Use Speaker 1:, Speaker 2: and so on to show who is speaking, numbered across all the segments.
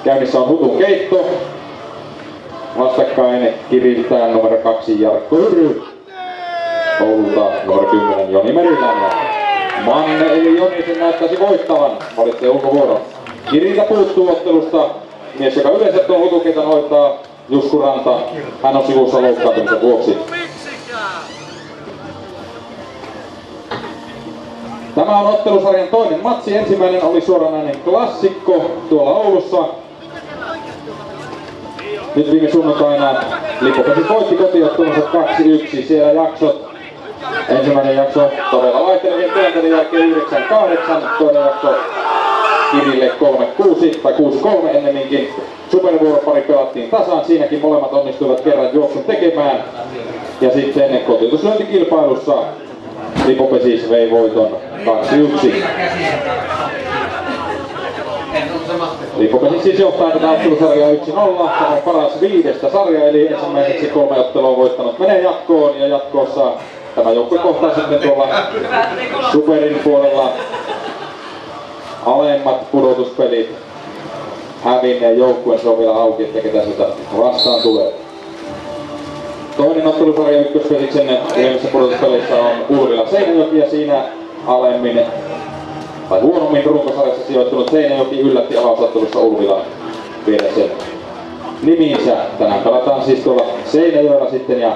Speaker 1: Käynnissä on Hutun keitto. Vastakkain Kiriltään numero 2 Jarkko Hyry. Oululta numero 10 Joni Merilän. Manne eli Joni sen näyttäisi voittavan. Valitsee ulkovuoron. Kiriltä puuttuu ottelusta mies, joka yleensä tuon Hutukeiton hoitaa, Jusku Ranta. Hän on sivussa loukkaantumisen vuoksi. Tämä on ottelusarjan toinen matsi. Ensimmäinen oli suoranainen klassikko tuolla Oulussa. Nyt viime sunnuntaina Lippopesit voitti kotiottelunsa 2-1. Siellä jaksot. Ensimmäinen jakso todella vaihtelevien työntelin jälkeen 9-8. Toinen jakso Kirille 3-6 tai 6-3 ennemminkin. Supervuoropari pelattiin tasaan. Siinäkin molemmat onnistuivat kerran juoksun tekemään. Ja sitten kotiutuslyöntikilpailussa Lipopesis vei voiton 2-1. Lipopesis siis johtaa tätä ottelusarjaa 1-0. Tämä on paras 5 sarja, eli ensimmäiseksi 3 ottelua voittanut menee jatkoon. Ja jatkoossa tämä joukkue kohtaa sitten tuolla Superin puolella alemmat pudotuspelit. Hävinneen joukkueen, se on vielä auki, että ketä sitä vastaan tulee. Toinen ottelusarja ykköspeliksen ylemmissä pudotuspeleissä on Ulvila Seinäjoki ja siinä alemmin tai huonommin runkosarjassa sijoittunut Seinäjoki yllätti avausottelussa Ulvilan viedä sen nimiinsä. Tänään pelataan siis tuolla Seinäjoella sitten ja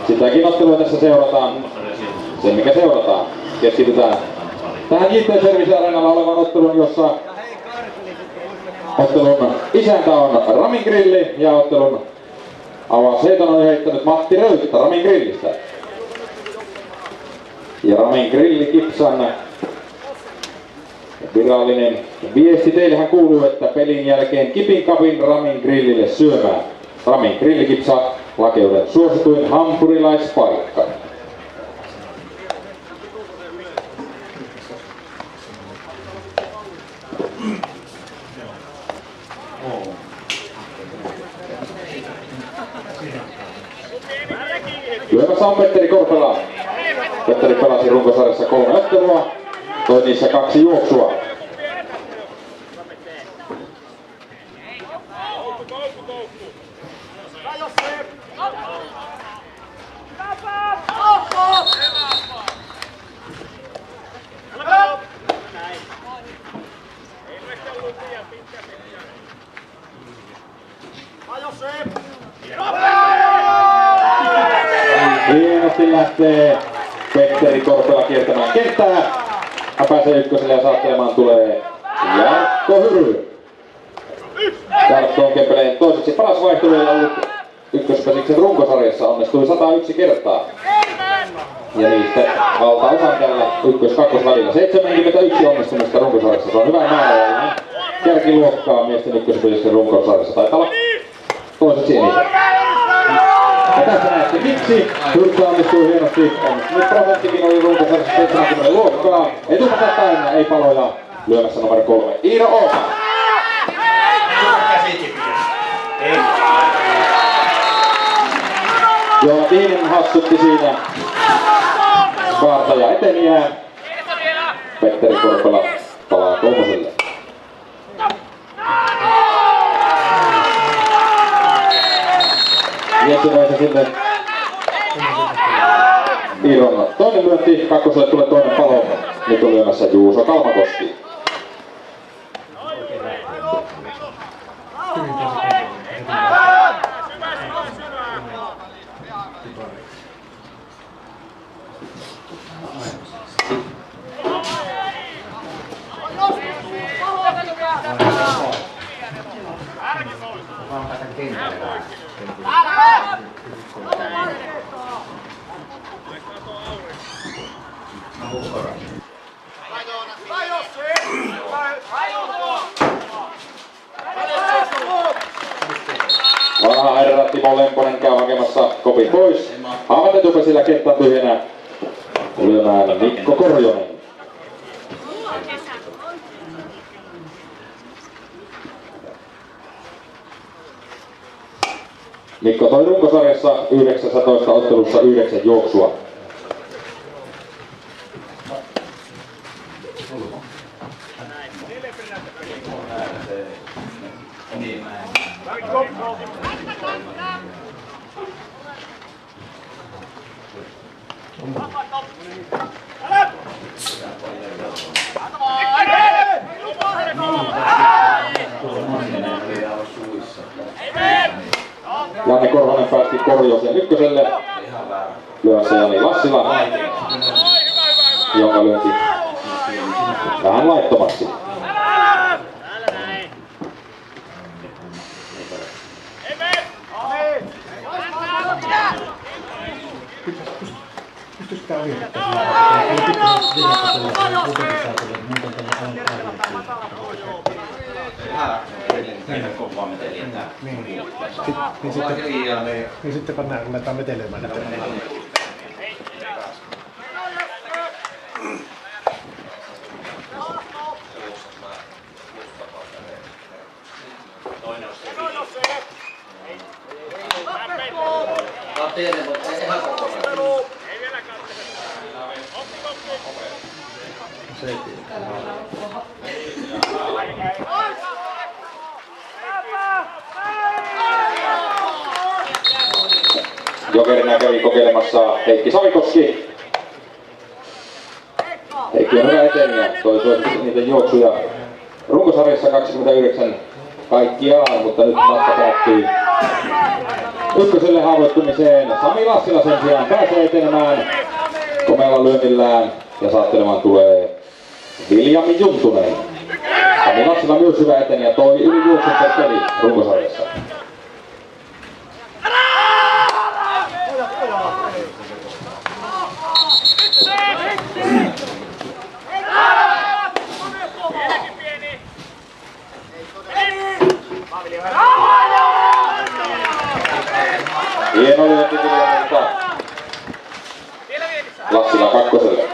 Speaker 1: sitäkin ottelua tässä seurataan. Sen mikä seurataan. Keskitytään tähän JT Service Areenalla olevan ottelun, jossa ottelun isäntä on Ramin Grilli ja ottelun avausheiton on heittänyt Matti Röyttä Ramin Grillistä. Ja Ramin Grilli Kipsan virallinen viesti teillehän kuuluu, että pelin jälkeen Kipin kapin Ramin Grillille syömään. Ramin Grilli Kipsa, Lakeuden suosituin hampurilaispaikka. Lyömässä on Petteri Korpela. Petteri pelasi runkosarjassa 3 ottelua, toi niissä 2 juoksua. Hienosti lähtee Petteri Korpela kiertämään kenttää. Hän pääsee ykköselle ja saattelemaan tulee Jarkko Hyry. Jarkko on Kempeleen toiseksi paras vaihtelu ja ollut ykköspesiksen runkosarjassa onnistui 101 kertaa. Ja niistä valtaosan tällä ykkös-kakkos välillä 71 onnistumista runkosarjassa. Se on hyvä määrä ja kärkiluokkaa miesten ykköspesiksen runkosarjassa. Taitaa olla toiseksi eniten. Ja tässä näette miksi. Hyrtsä onnistuu hienosti. Nyt prosenttikin oli runkosarjassa 70 luokkaa. Etupäätä täynnä, ei paloja. Lyömässä numero 3 Iiro Ooma. Joo, Tiinen hassutti siinä kaartaja eteniään. Petteri Korpela palaa kolmoselle. Ensimmäisen sinne Iiron toinen lyönti, kakkoselle tulee toinen palo. Nyt on lyömässä Juuso Kalmakoski. Vanha herra Timo Lemponen käy hakemassa kopin pois. Haavat etupesillä kenttä tyhjänä. Lyömään Mikko Korjonen. Mikko toi runkosarjassa 19 ottelussa 9 juoksua. Janne Korhonen päästi Korjosen ykköselle. Lyössä Jani Lassila, jonka lyönti vähän laittomaksi.
Speaker 2: Pystytkää virtaa. Niin sitten pannaan, kun aletaan vetelemään.
Speaker 1: Jokerina kävi kokeilemassa Heikki Savikoski. Heikki on hyvä eteen ja toi suositti niitä juoksuja runkosarjassa 29 kaikkiaan, mutta nyt matka päättyy ykköselle haavoittumiseen. Sami Lassila sen sijaan pääsee etenemään komealla lyönnillään ja saattelemaan tulee Viljami Juntunen. Sami Lassila myös hyvä eteen ja toi yli juoksun per peli runkosarjassa. Hieno lyönti Viljamilta. Lassila kakkoselle.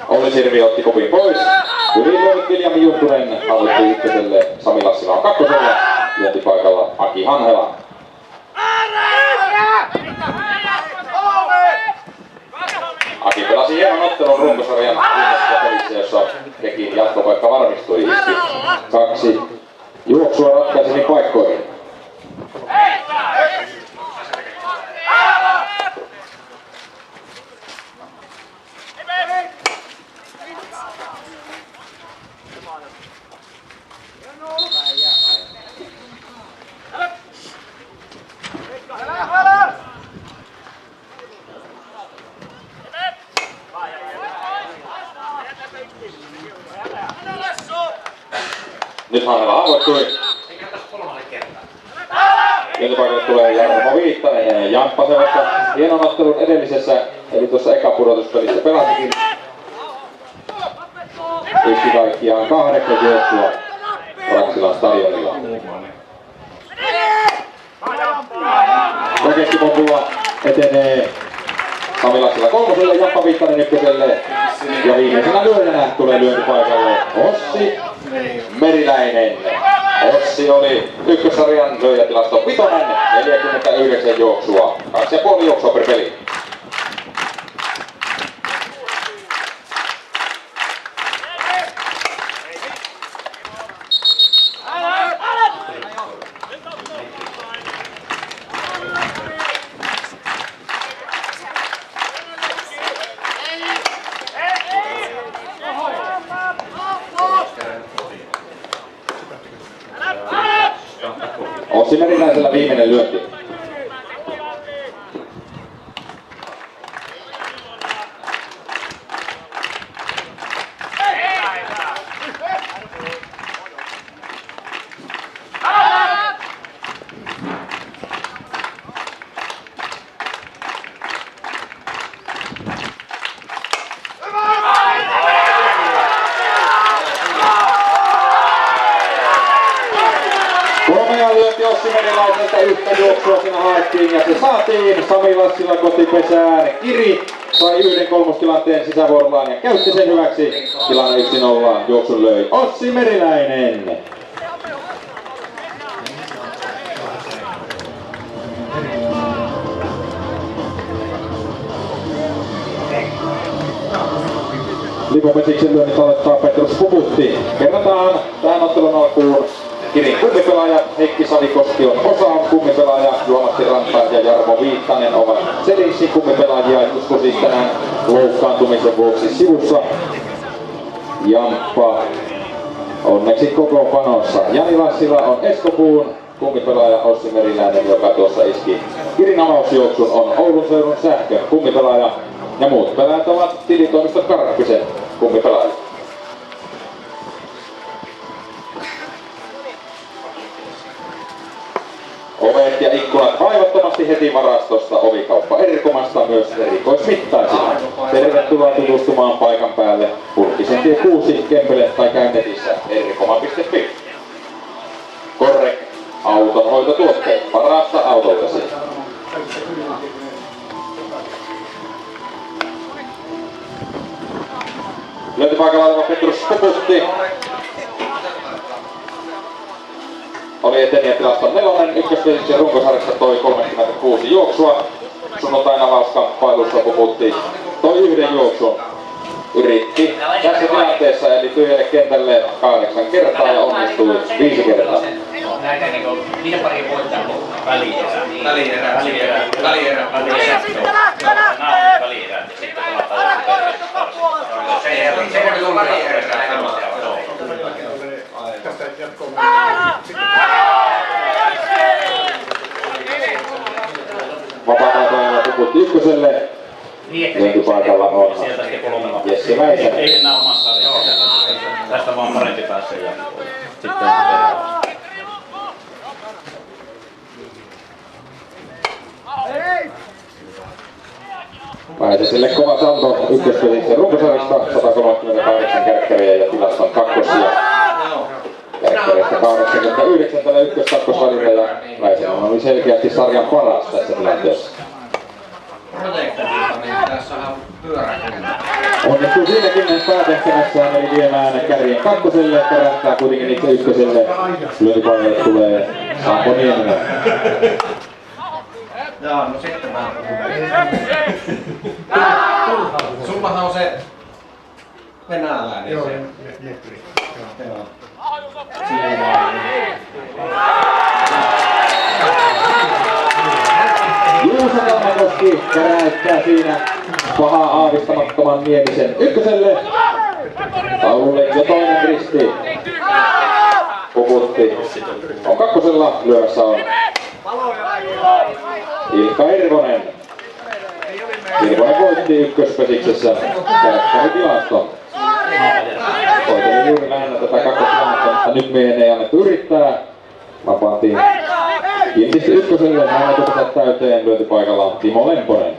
Speaker 1: Olli Sirvi otti kopin pois. Hyvin lyönyt Viljami Juntunen hallitsi ykköselle. Sami Lassila on kakkoselle. Lyöntipaikalla Aki Hanhela. Aki pelasi hieman ottelun runkosarjan viimeisessä pelissä, jossa Kekin jatkopaikka varmistui. Kaksi juoksua ratkaiseviin paikkoihin. Nyt Hanhela haavoittui. Lyöntipaikalle tulee Jarmo Viittanen ja Jamppa se vasta hienon ottelun edellisessä, eli tuossa ekapudotuspelissä pelasikin. Yksi kaikkiaan 8 juoksua Raksilan stadionilla. Ja keskipompulla etenee Sami Lassila kolmoselle, Jamppa Viittanen ykköselle. Ja viimeisenä lyöjänä tulee lyöntipaikalle Ossi Meriläinen. Ossi oli ykkössarjan lyöjätilasto vitonen, 49 juoksua, 2,5 juoksua per peli. Ossi Meriläisellä viimeinen lyönti. Ossi Merilaiselta yhtä juoksua siinä haettiin ja se saatiin. Sami Lassila kotipesään. Kiri sai yhden kolmostilanteen sisävuorollaan ja käytti sen hyväksi. Tilanne 1-0. Juoksun löi Ossi Meriläinen. Lipopesiksen lyönnit aloittaa Petrus Puputti. Kerrataan tähän ottelun alkuun Kirin kummipelaaja Heikki Savikoski on Osaon kummipelaaja, Juha-Matti Rantaa ja Jarmo Viittanen ovat Sedinsin kummipelaajia. Jusko siis tänään loukkaantumisen vuoksi sivussa. Jamppa onneksi kokoonpanossa. Jani Lassila on Eskopuun kummipelaaja. Ossi Meriläinen, joka tuossa iski Kirin avausjuoksun, on Oulun Seudun Sähkön kummipelaaja. Ja muut pelaajat ovat tilitoimisto Karppisen kummipelaajia. Ovet ja ikkunat vaivattomasti heti varastosta Ovikauppa Erkomasta myös erikoismittaisina. Tervetuloa tutustumaan paikan päälle Purkkisentie 6 Kempele tai käy netissä erikoma.fi. Korrek, autonhoitotuotteet, parasta autoltasi. Lyöntipaikalla oleva Petrus Puputti oli etenijätilaston 4. Ykkösvesiksen runkosarjassa toi 36 juoksua. Sunnuntain avauskamppailussa Puputti toi 1 juoksun. Yritti tässä tilanteessa eli tyhjälle kentälle 8 kertaa ja onnistui 5 kertaa.
Speaker 3: Näitä niinku, niiden pari voittaa välierä. Se voi tulla välierä.
Speaker 2: Tästä jatkoon
Speaker 1: Vapaa-taitoinen Puputti ykköselle. Lyöntipaikalla on Jesse Väisä.
Speaker 3: Ei enää omassa sarjassa. Tästä vaan parempi päässä ja sitten perään.
Speaker 1: Väisäselle kova saldo ykkösvesiksen runkosarjasta 138 kärkkäriä ja tilaston kakkosia. Kärkkäreistä 89 tällä ykkös-kakkosvälillä ja Väisänen oli selkeästi sarjan paras tässä tilanteessa. Onnistui siinäkin päätehtävässään eli viemään kärjen kakkoselle, kärähtää kuitenkin itse ykköselle. Lyöntipaikalle tulee Sampo Nieminen.
Speaker 4: Joo, no sitten mä Sullahan on se venäläinen.
Speaker 2: Joo,
Speaker 4: se.
Speaker 2: Netri.
Speaker 4: Joo.
Speaker 1: Juuso Kalmakoski käräyttää siinä pahaa aavistamattoman Niemisen ykköselle. Taululle jo toinen risti. Puputti on kakkosella, lyömässä on Ilkka Irvonen. Irvonen voitti ykköspesiksessä kärkkäritilaston. Koitin juuri lähennä tätä kakkostilannetta, mutta nyt meidän ei annettu yrittää. Vapaantiin kiinnisti ykköselle, hän etukätä täyteen, lyöntipaikalla on Timo Lemponen.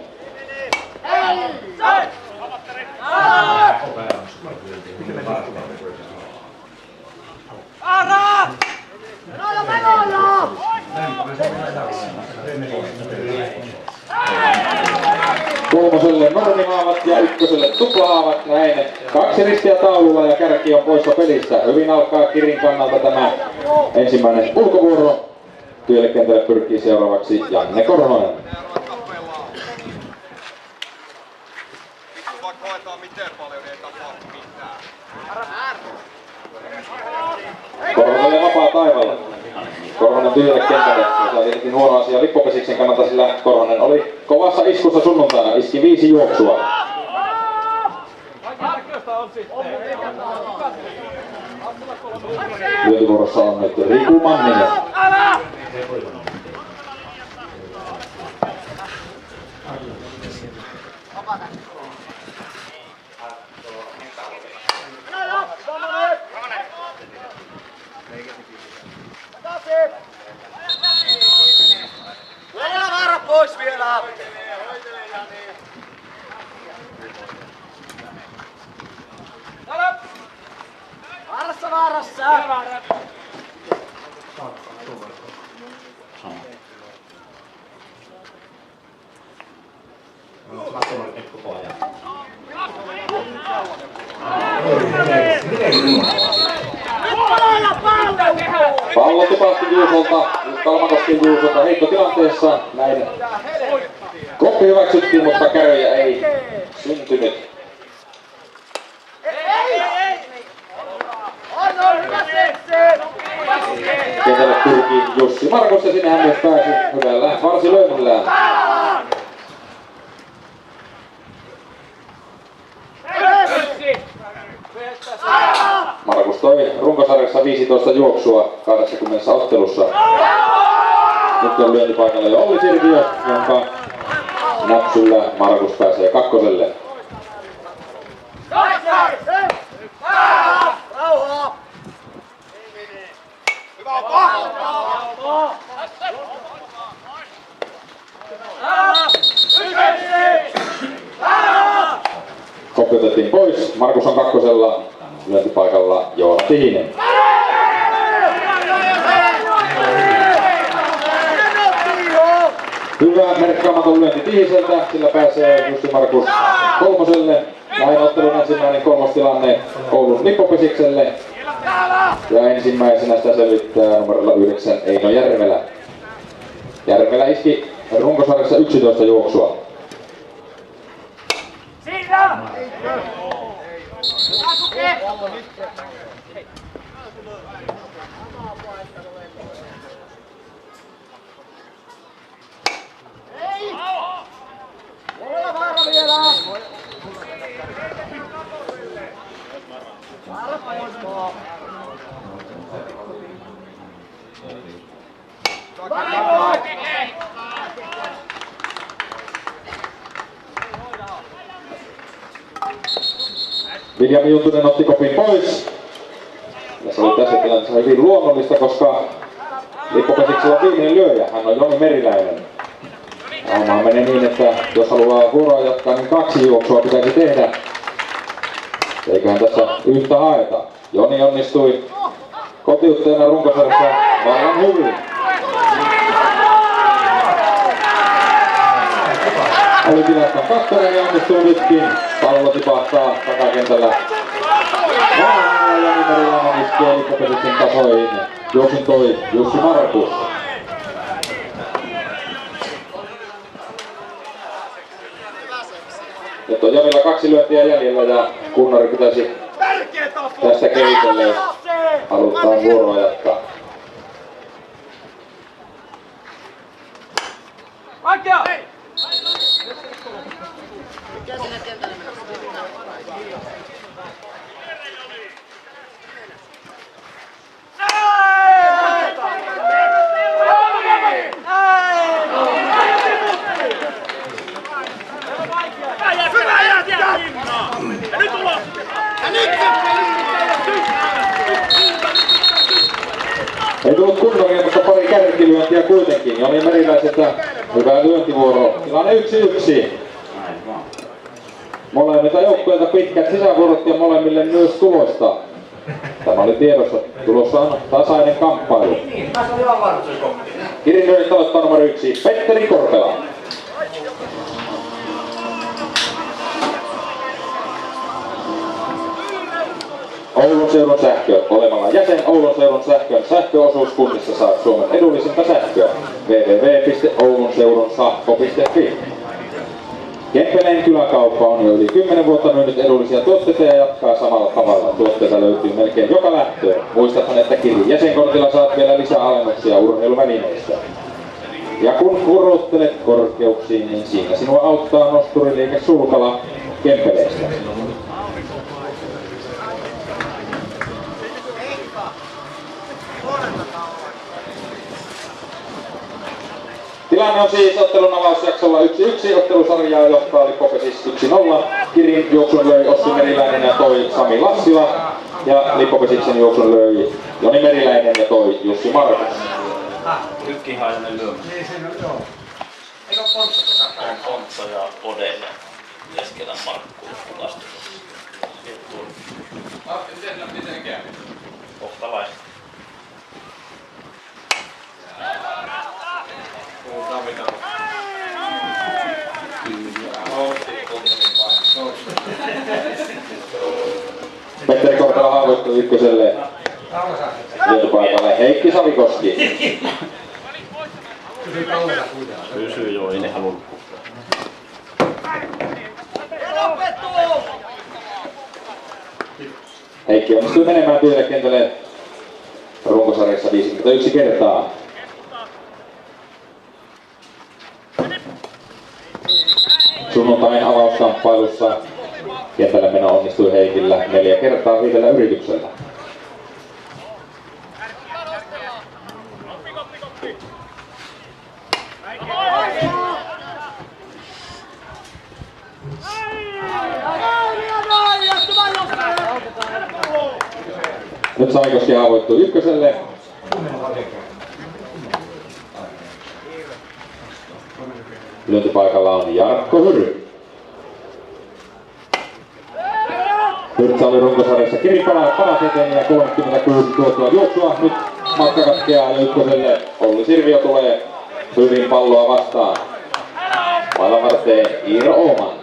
Speaker 1: Kolmoselle normihaavat ja ykköselle tuplahaavat, näin 2 ristiä taululla ja kärki on poissa pelistä. Hyvin alkaa Kirin kannalta tämä ensimmäinen ulkovuoro. Työlle kentälle pyrkii seuraavaksi Janne Korhonen.
Speaker 5: Vaikka hoitaa miten paljon, niin ei tapahdu mitään.
Speaker 1: Korhonen vapaa taivalla. Korhonen tyhjälle kentälle. Se on tietenkin huono asia Lippopesiksen kannalta, sillä Korhonen oli kovassa iskussa sunnuntaina. Iski 5 juoksua. Lyöntivuorossa on nyt Riku Manninen.
Speaker 5: Pois vielä! Vaarassa, vaarassa!
Speaker 1: Pallo tipahti Juusolta, Kalmakosken Juusolta heittotilanteessa. Näin koppi hyväksyttiin, mutta kärjä ei syntynyt. kentälle pyrkii Jussi Markus ja sinne hän myös pääsi hyvällä varsilöinnillään. Markus toi runkosarjassa 15 juoksua 20 ottelussa. Nyt on lyöntipaikalla jo Olli Sirviö, jonka näpsyllä Markus pääsee kakkoselle. Koppi otettiin pois. Markus on kakkosella. Lyöntipaikalla Joona Tihinen. Hyvä merkkaamaton lyönti Tihiseltä, sillä pääsee Jussi Markus kolmoselle. Näin ottelun ensimmäinen kolmostilanne Oulun Lippopesikselle. Ja ensimmäisenä sitä selvittää numerolla 9 Eino Järvelä. Järvelä iski runkosarjassa 11 juoksua. Viljami Juntunen otti kopin pois. Ja se oli tässä tilanteessa hyvin luonnollista, koska Lippopesiksellä on viimeinen lyöjä. Hän on Joni Meriläinen. Homma menee niin, että jos haluaa vuoroa jatkaa, niin 2 juoksua pitäisi tehdä. Eiköhän tässä yhtä haeta. Joni onnistui kotiuttajana runkosarjassa vallan hyvin. Oli tilaston kakkonen ja onnistuu nytkin. Pallo tipahtaa takakentällä. Ja Joni Meriläinen iskee Lippopesiksen tasoihin. Juoksun toi Jussi Markus. Nyt on Jonilla 2 lyöntiä jäljellä ja Kunnari pitäisi tästä kehitellä, jos halutaan vuoroa jatkaa. Ei tullut kunnoria, mutta pari kärkilyöntiä kuitenkin. Joni Meriläiseltä hyvä lyöntivuoro. Tilanne 1-1. Molemmilta joukkueilta pitkät sisävuorot ja molemmille myös tulosta. Tämä oli tiedossa. Tulossa on tasainen kamppailu. Kirin lyönnit aloittaa numero 1, Petteri Korpela. Oulun seudun sähkö. Olemalla jäsen Oulun seudun sähkön sähköosuuskunnissa saat Suomen edullisinta sähköä. www.oulunseudunsähkö.fi. Kempeleen kyläkauppa on jo yli 10 vuotta myynyt edullisia tuotteita ja jatkaa samalla tavalla. Tuotteita löytyy melkein joka lähtöön. Muistathan, että Kirin jäsenkortilla saat vielä lisää alennuksia urheiluvälineistä. Ja kun kuruttelet korkeuksiin, niin siinä sinua auttaa nosturiliike Sulkala Kempeleestä. Tilanne on siis ottelun avausjaksolla 1-1. Ottelusarjaa johtaa Lippopesis 1-0. Kirin juoksun löi Ossi Meriläinen ja toi Sami Lassila. Ja Lippopesiksen juoksun löi Joni Meriläinen ja toi Jussi Markus.
Speaker 3: Nytkin Haajanen lyömä.
Speaker 2: Niin siinä on, joo. Eikö Pontsa tota?
Speaker 3: On Pontsa ja Ode ja Eskelän Markku vastuussa.
Speaker 4: Miten käy?
Speaker 3: Kohtalaista.
Speaker 1: Petteri Korpela haavoittui ykköselle lyöntipaikalle Heikki Savikoski.
Speaker 3: Pysyy joo, ei ne halunnut.
Speaker 1: Heikki onnistui menemään tyhjälle kentälle runkosarjassa 51 kertaa. Sunnuntain avauskamppailussa kentälle meno onnistui Heikillä 4 kertaa 5 yrityksellä. Nyt Saikoski haavoittuu ykköselle. Lyöntipaikalla on Jarkko Hyry. Hyrtsä oli runkosarjassa paras eteen ja 36 tuotua juoksua. Nyt matka katkeaa ykköselle. Olli Sirviö tulee hyvin palloa vastaan. Mailan varteen Iiro Ooman.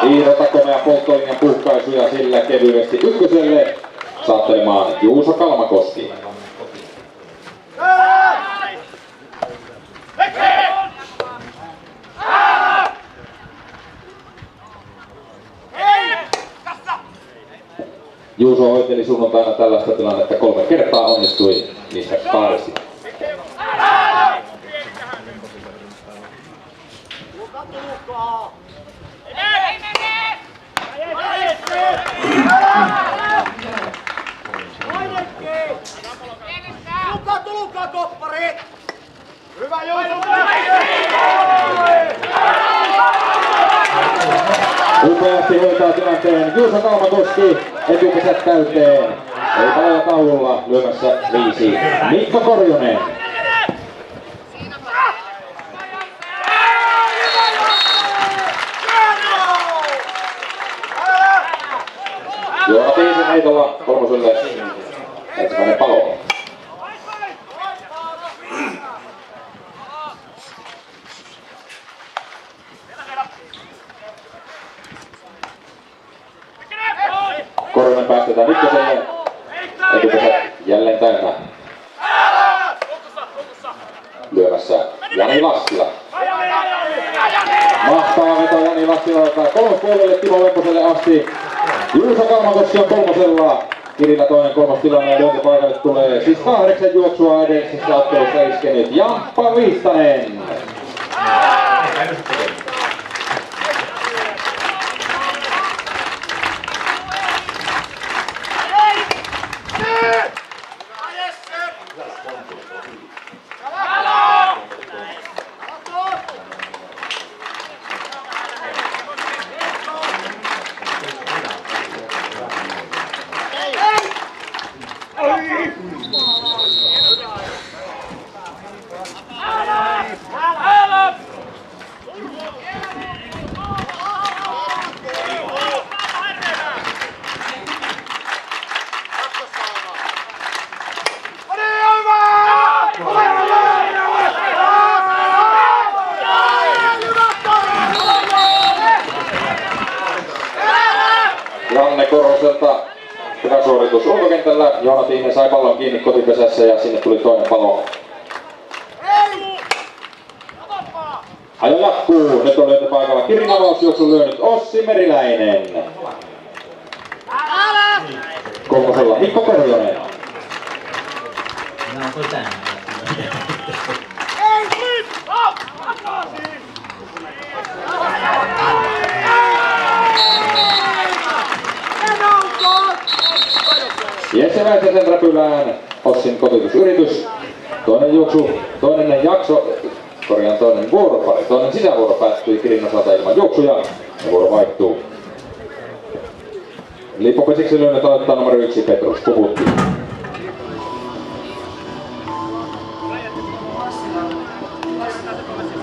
Speaker 1: Iirota komea polttolinjan puhkaisu ja sillä kevyesti ykköselle saattelemaan Juuso Kalmakoski. Juuso hoiteli sunnuntaina tällaista tilannetta 3 kertaa, onnistui niistä 2.
Speaker 5: Tulkaa koppari! Hyvä
Speaker 1: Upeasti hoitaa tilanteen Juuso Kalmakoski, etukesät täyteen. Ei paloja taululla, lyömässä 5 Mikko Korjonen. Joona Tiisen heitolla kolmoselle ensimmäinen palo. Korhonen päästetään ykköselle. Etukesät jälleen täynnä. Lyömässä Jani Lassila. Mahtava veto Jani Lassilalta. Kolmospuolelle Timo Lemposelle asti. Juuso Kalmakoski on kolmosella. Kirillä toinen kolmostilanne ja lyöntipaikalle tulee siis 8 juoksua edellisessä ottelussa iskenyt Jamppa Viistanen. Janne Korhoselta hyvä suoritus ulkokentällä. Joona Tiinen sai pallon kiinni kotipesässä ja sinne tuli toinen palo. Ajo jatkuu. Nyt on löyty paikalla Kirin avausjuoksun lyönyt Ossi Meriläinen. Kolmosella Mikko Korjonen. Jesse Väisäsen räpylään Ossin kotiutusyritys. Toinen vuoropari. Toinen sisävuoro päättyi Kirin osalta ilman juoksuja ja vuoro vaihtuu. Lippopesiksi lyönnöt aloittaa numero 1 Petrus Puhutti.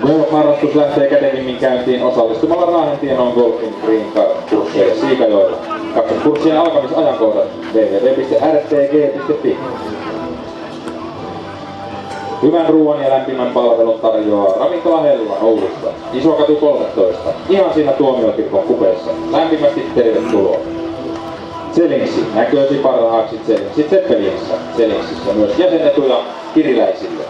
Speaker 1: Golf-harrastus lähtee kätevimmin käyntiin osallistumalla Raahentienon Golfin Green-kursseille Siikajoilla. Katso kurssien alkamisajankohdat www.rtg.fi. Hyvän ruoan ja lämpimän palvelun tarjoaa Ravintola Hella Oulusta. Isokatu 13. Ihan siinä Tuomiokirkon kupeessa. Lämpimästi tervetuloa. Tselingsi näköisi parhaaksi Tselingsi Zeppelinissä. Tselingsissä myös jäsenetuja kiriläisille.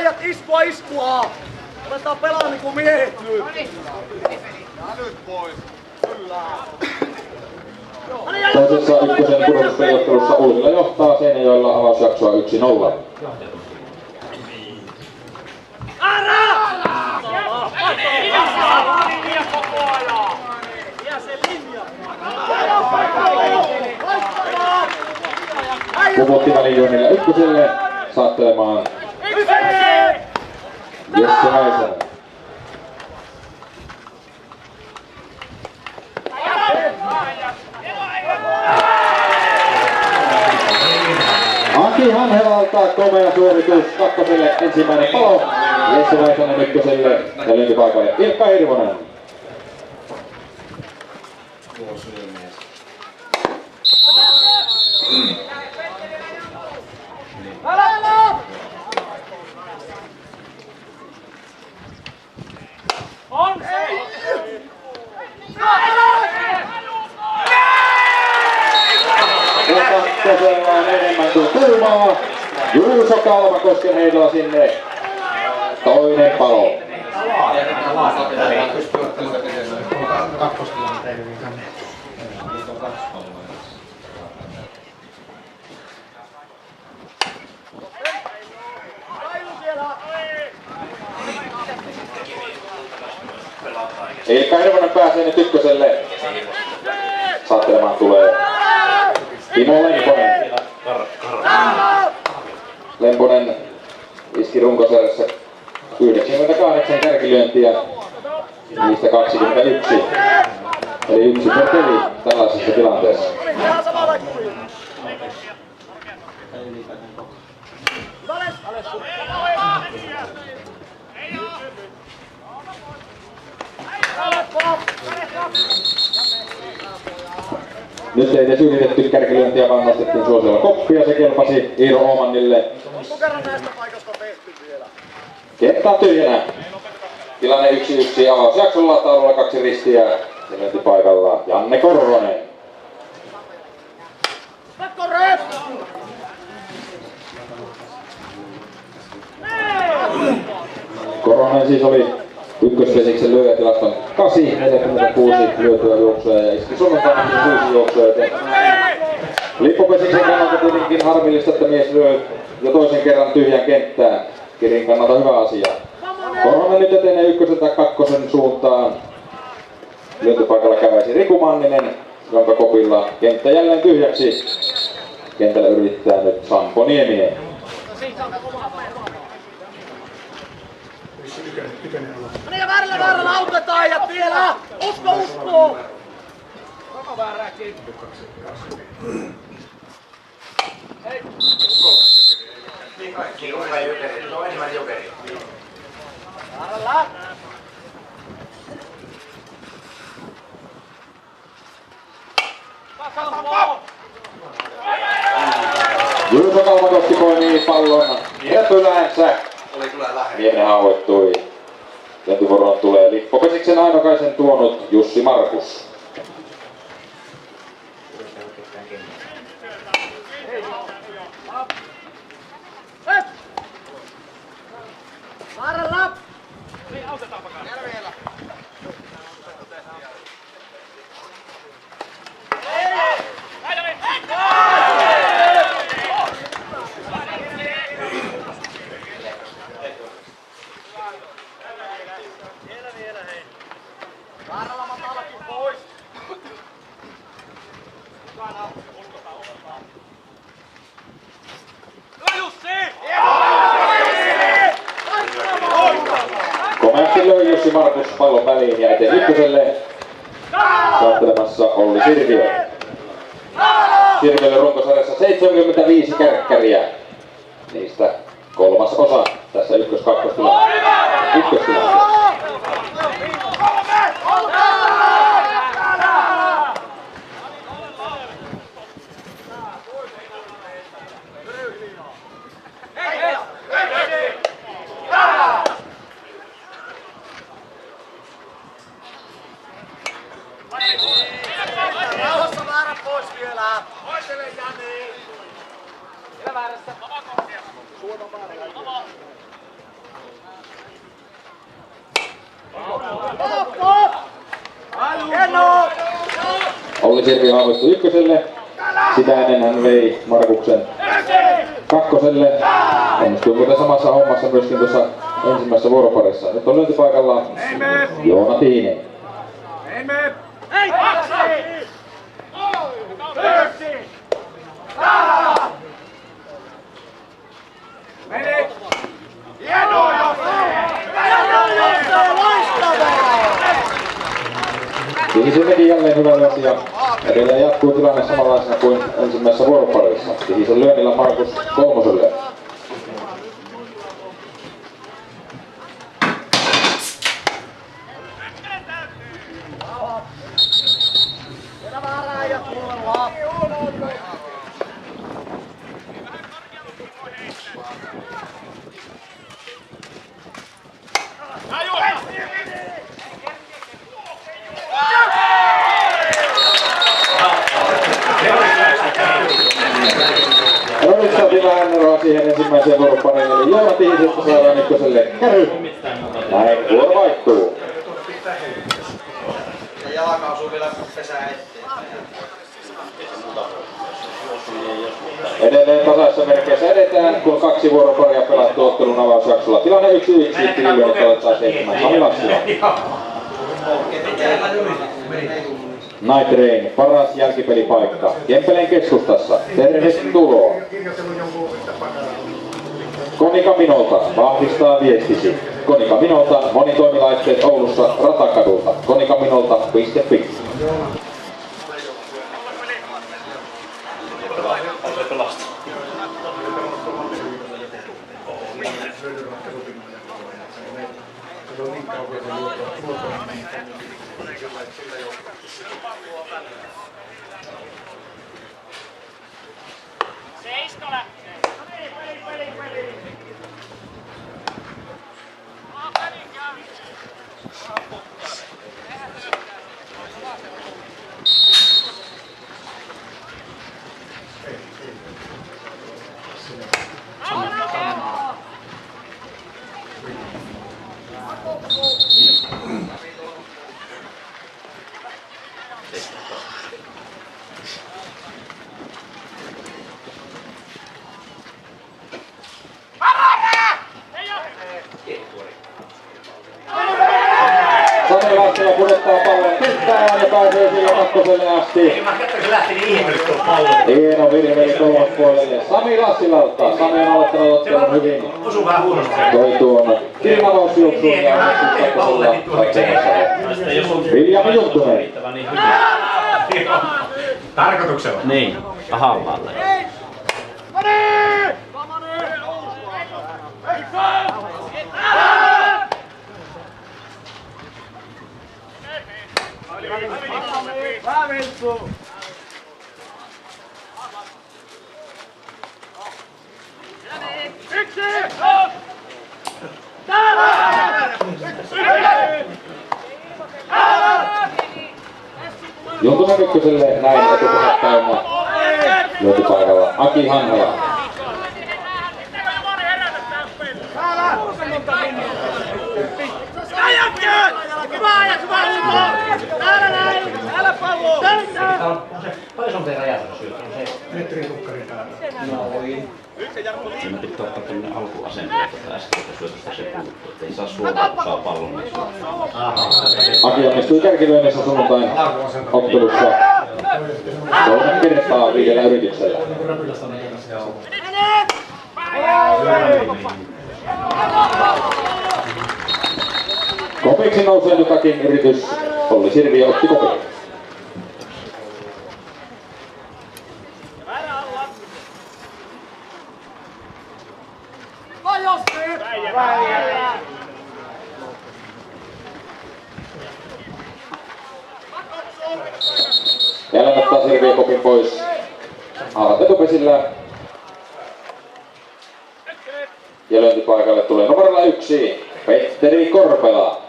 Speaker 5: äijät iskua iskua! Aletaan pelaa niinku miehet nyt! Ja nyt pois! Kyllä!
Speaker 1: Toisessa ykkösen pudotuspeliottelussa Uusila johtaa Seinäjoella avausjaksoa 1-0. Kuputti välijuonilla ykköselle saattelemaan Jesse Väisänen. Aki Hanhelalta komea suoritus kakkoselle, ensimmäinen palo. Jesse Väisänen ykköselle ja lyöntipaikalle Ilkka Hirvonen.
Speaker 5: On se!
Speaker 1: Kakkosella on enemmän kuin kulmaa. Juuso Kalmakosken heidolla sinne. Toinen palo. Ilkka Hirvonen pääsee nyt ykköselle. Saattelemaan tulee Timo Lemponen. Lemponen iski runkosarjassa 98 kärkilyöntiä, niistä 21. Eli 1 per peli tällaisessa tilanteessa. Nyt ei edes yritetty kärkilyöntiä, vaan nostettiin suosiolla koppia. Se kelpasi Iiro Oomannille.
Speaker 5: Onko kerran näistä paikasta tehty vielä?
Speaker 1: Kenttä on tyhjänä. Tilanne 1-1 avausjaksolla, taululla 2 ristiä. Lyönti paikalla Janne Korhonen. Korhonen siis oli ykköspesiksen lyöjätilaston 8, 46 lyötyä juoksuja ja iski sunnuntaina 6 juoksuja. Lippopesiksen kannalta tietenkin harmillista, että mies lyö jo toisen kerran tyhjän kenttään. Kirin kannalta hyvä asia. Korhonen nyt etenee ykköseltä kakkosen suuntaan. Lyöntipaikalla käväisi Riku Manninen, jonka kopilla kenttä jälleen tyhjäksi. Kentällä yrittää nyt Sampo Nieminen.
Speaker 5: Mene väärällä autetaan ja vielä! Usko! Koko väärää kiinni. Hei!
Speaker 2: Niin kaikki, joka jokeri. Se on ensimmäinen jokeri.
Speaker 5: Väärällä!
Speaker 1: Juuso Kalmakoski poimii pallon repyläänsä.
Speaker 2: Oli kyllä lähellä.
Speaker 1: Nieminen haavoittui. Lyöntivuoroon tulee Lippopesiksen ainokaisen tuonut Jussi Markus.
Speaker 5: Väärällä! Väärällä matalakin pois!
Speaker 1: Komeasti löi Jussi Markus pallon väliin ja eteen ykköselle. Saattelemassa Olli Sirviö. Sirviölle runkosarjassa 75 kärkkäriä. Niistä 1/3 tässä ykköstilanteessa.
Speaker 5: Rauhassa väärä pois vielä! Hoitele Jani! Vielä väärässä! Suona väärällä!
Speaker 1: Olli Sirvi haavoistui ykköselle. Sitä ennen hän vei Markuksen kakkoselle. Onnistui muuten samassa hommassa myöskin tuossa ensimmäisessä vuoroparissa. Nyt on lyöntipaikalla Joona Tiine. Tihisel teki jälleen hyvä lyönti ja edelleen jatkuu tilanne samanlaisena kuin ensimmäisessä vuoroparissa. Tihisel lyönnillä Markus kolmoselle. No nyt saatiin vähän eroa siihen ensimmäiseen vuoropariin, eli Joona Tihisestä saadaan ykköselle Käry. Näin vuoro vaihtuu.
Speaker 2: Ja jalka osuu vielä pesää eteen.
Speaker 1: Edelleen tasaisessa merkeissä edetään, kun 2 vuoroparia pelattu ottelun avausjaksolla. Tilanne 1-1, tililyönnit aloittaa 7. Sami Lassila. Night Rain, paras jälkipelipaikka. Kempeleen keskustassa. Tervetuloa. Konika Minolta, vahvistaa viestisi. Konika Minolta, monitoimilaitteet Oulussa Ratakadulta. Konikaminolta.fi.
Speaker 5: Seiska lähtee. Peli.
Speaker 1: Sami Lassila pudottaa pallon kenttään ja pääsee sille kakkoselle asti. Hieno virveli kolmospuolelle Sami Lassilalta. Sami on aloittanut ottelun hyvin. Toi tuon ilmavausjuoksun ja onnistuu kakkosella rakennuksella. Viljami Juttunen.
Speaker 3: Tarkoituksella? Niin, tahallaan.
Speaker 1: Juntunen ykköselle näin etupusat täynnä. Lyöntipaikalla Aki Hanhala.
Speaker 3: Paljon se on teidän ajatus syötä? Metrin tukkarin päällä. Siinä pitää ottaa tämmönen alkuasenteella tätä äskeistä syötöstä se puuttuu, ettei saa suoraan kun saa pallon niin syöttää. Aki
Speaker 1: onnistui kärkilyönnissä sunnuntain ottelussa 3 kertaa 5 yrityksellä. Kopiksi nousee jotakin yritys. Olli Sirvi otti kopin. Jälleen ottaa Sirvi kopin pois. Alat etupesillä. Ja lyöntipaikalle tulee numerolla 1, Petteri Korpela.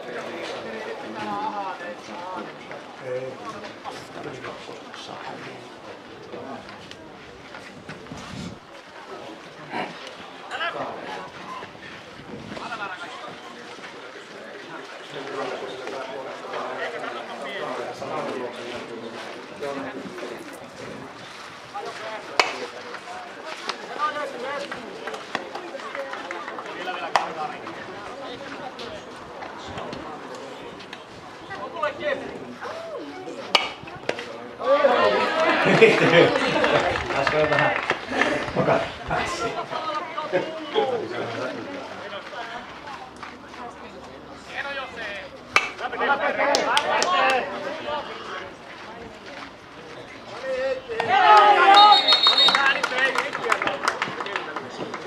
Speaker 4: Äsken vähän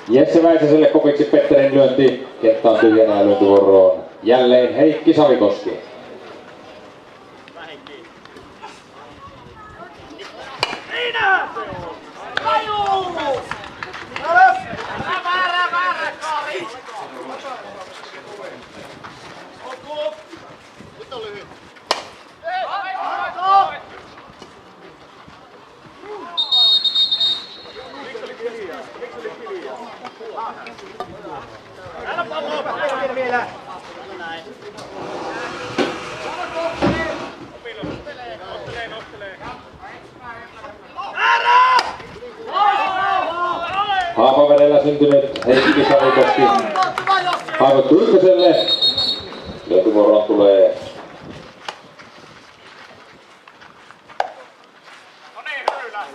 Speaker 1: Jesse Väisäselle kopiksi Petterin lyönti. Kenttä on tyhjänä ja lyöntivuoroon jälleen Heikki Savikoski. Haapavedellä syntynyt Heikki Savikoski haavoittuu ykköselle. Lyöntivuoroon tulee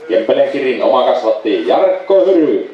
Speaker 1: Kempeleen Kirin oma kasvatti Jarkko Hyry.